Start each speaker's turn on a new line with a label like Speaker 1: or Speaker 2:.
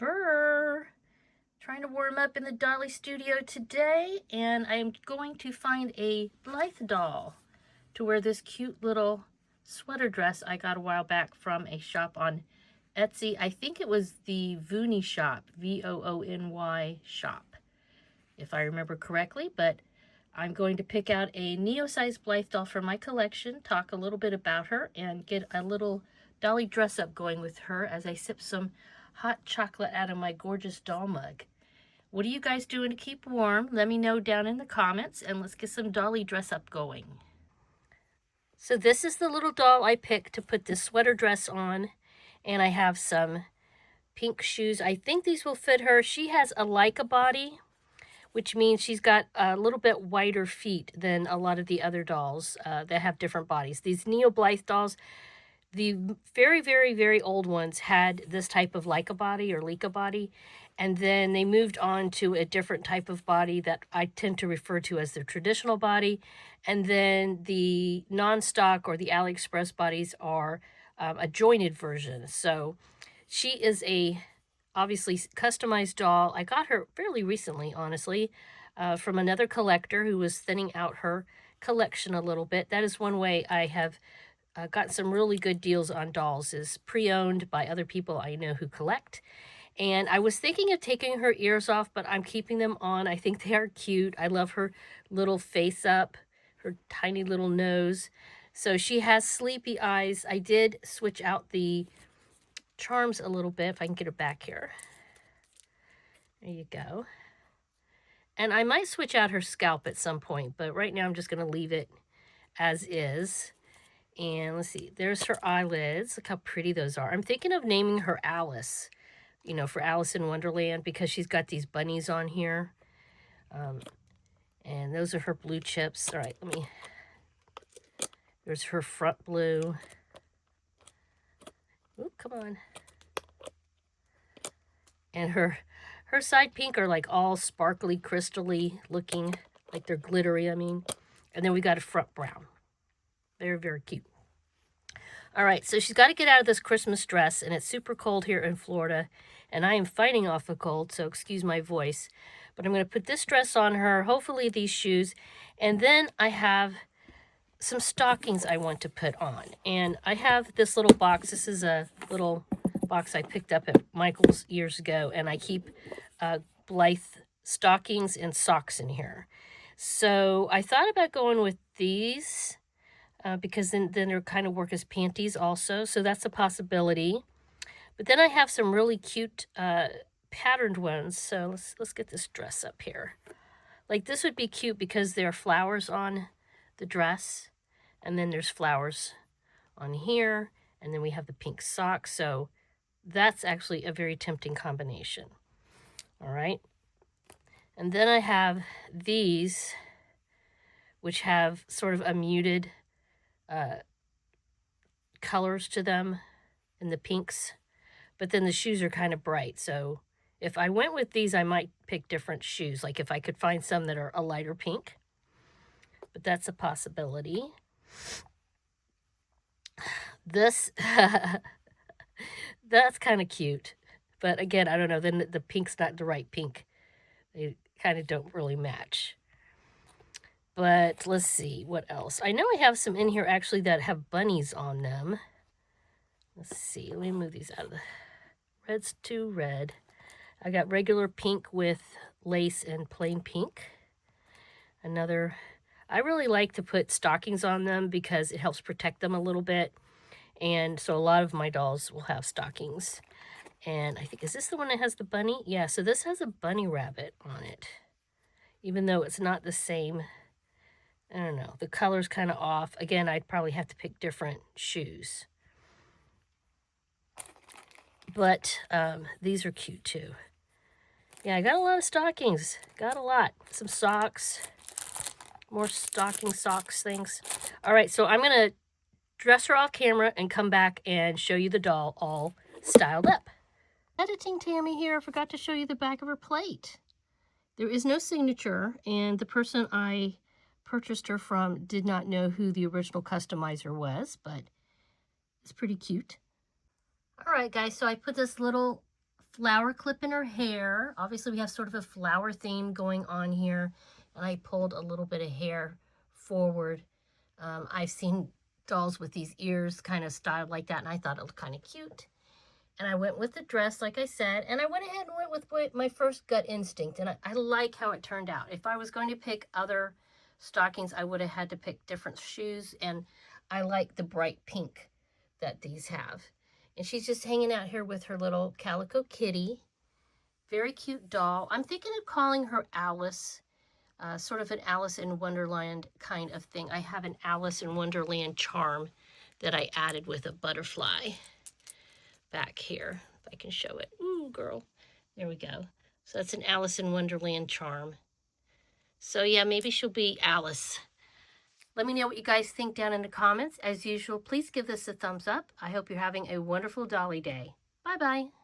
Speaker 1: Burr. Trying to warm up in the Dolly studio today, and I'm going to find a Blythe doll to wear this cute little sweater dress I got a while back from a shop on Etsy. I think it was the Voony shop, Voony shop, if I remember correctly, but I'm going to pick out a Neo-size Blythe doll from my collection, talk a little bit about her, and get a little Dolly dress up going with her as I sip some hot chocolate out of my gorgeous doll mug. What are you guys doing to keep warm? Let me know down in the comments, and let's get some Dolly dress up going. So this is the little doll I picked to put this sweater dress on, and I have some pink shoes. I think these will fit her. She has a Leica body, which means she's got a little bit wider feet than a lot of the other dolls that have different bodies. These Neo Blythe dolls, the very, very, very old ones had this type of Leica body or Leica body, and then they moved on to a different type of body that I tend to refer to as the traditional body, and then the non-stock or the AliExpress bodies are a jointed version. So she is a obviously customized doll. I got her fairly recently, honestly, from another collector who was thinning out her collection a little bit. That is one way I have got some really good deals on dolls, is pre-owned by other people I know who collect. And I was thinking of taking her ears off, but I'm keeping them on. I think they are cute. I love her little face up, her tiny little nose. So she has sleepy eyes. I did switch out the charms a little bit, if I can get her back here. There you go. And I might switch out her scalp at some point, but right now I'm just going to leave it as is. And let's see, there's her eyelids. Look how pretty those are. I'm thinking of naming her Alice, you know, for Alice in Wonderland, because she's got these bunnies on here. And those are her blue chips. All right, there's her front blue. Ooh, come on. And her side pink are like all sparkly, crystally looking, like they're glittery, I mean. And then we got a front brown. Very, very cute. All right, so she's got to get out of this Christmas dress, and it's super cold here in Florida, and I am fighting off a cold, so excuse my voice. But I'm going to put this dress on her, hopefully these shoes, and then I have some stockings I want to put on. And I have this little box. This is a little box I picked up at Michael's years ago, and I keep Blythe stockings and socks in here. So I thought about going with these because then they're kind of work as panties also, so that's a possibility. But then I have some really cute patterned ones, so let's get this dress up here. Like this would be cute because there are flowers on the dress, and then there's flowers on here, and then we have the pink socks, so that's actually a very tempting combination. All right. And then I have these, which have sort of a muted colors to them in the pinks, but then the shoes are kind of bright. So if I went with these, I might pick different shoes, like if I could find some that are a lighter pink, but that's a possibility. This, that's kind of cute, but again, I don't know, then the pink's not the right pink. They kind of don't really match. But let's see, what else? I know I have some in here actually that have bunnies on them. Let's see, let me move these out of the red's too red. I got regular pink with lace and plain pink. Another, I really like to put stockings on them because it helps protect them a little bit. And so a lot of my dolls will have stockings. And I think, is this the one that has the bunny? Yeah, so this has a bunny rabbit on it. Even though it's not the same, I don't know, the color's kind of off. Again, I'd probably have to pick different shoes. But these are cute too. Yeah, I got a lot of stockings. Got a lot. Some socks. More stocking socks things. All right, so I'm going to dress her off camera and come back and show you the doll all styled up. Editing Tammy here. I forgot to show you the back of her plate. There is no signature, and the person I purchased her from did not know who the original customizer was, but it's pretty cute. All right, guys, so I put this little flower clip in her hair. Obviously, we have sort of a flower theme going on here, and I pulled a little bit of hair forward. I've seen dolls with these ears kind of styled like that, and I thought it looked kind of cute. And I went with the dress, like I said, and I went ahead and went with my first gut instinct, and I like how it turned out. If I was going to pick other stockings, I would have had to pick different shoes, and I like the bright pink that these have. And she's just hanging out here with her little calico kitty. Very cute doll. I'm thinking of calling her Alice, sort of an Alice in Wonderland kind of thing. I have an Alice in Wonderland charm that I added with a butterfly back here, if I can show it. Ooh, girl. There we go. So that's an Alice in Wonderland charm. So yeah, maybe she'll be Alice. Let me know what you guys think down in the comments. As usual, please give this a thumbs up. I hope you're having a wonderful Dolly day. Bye-bye.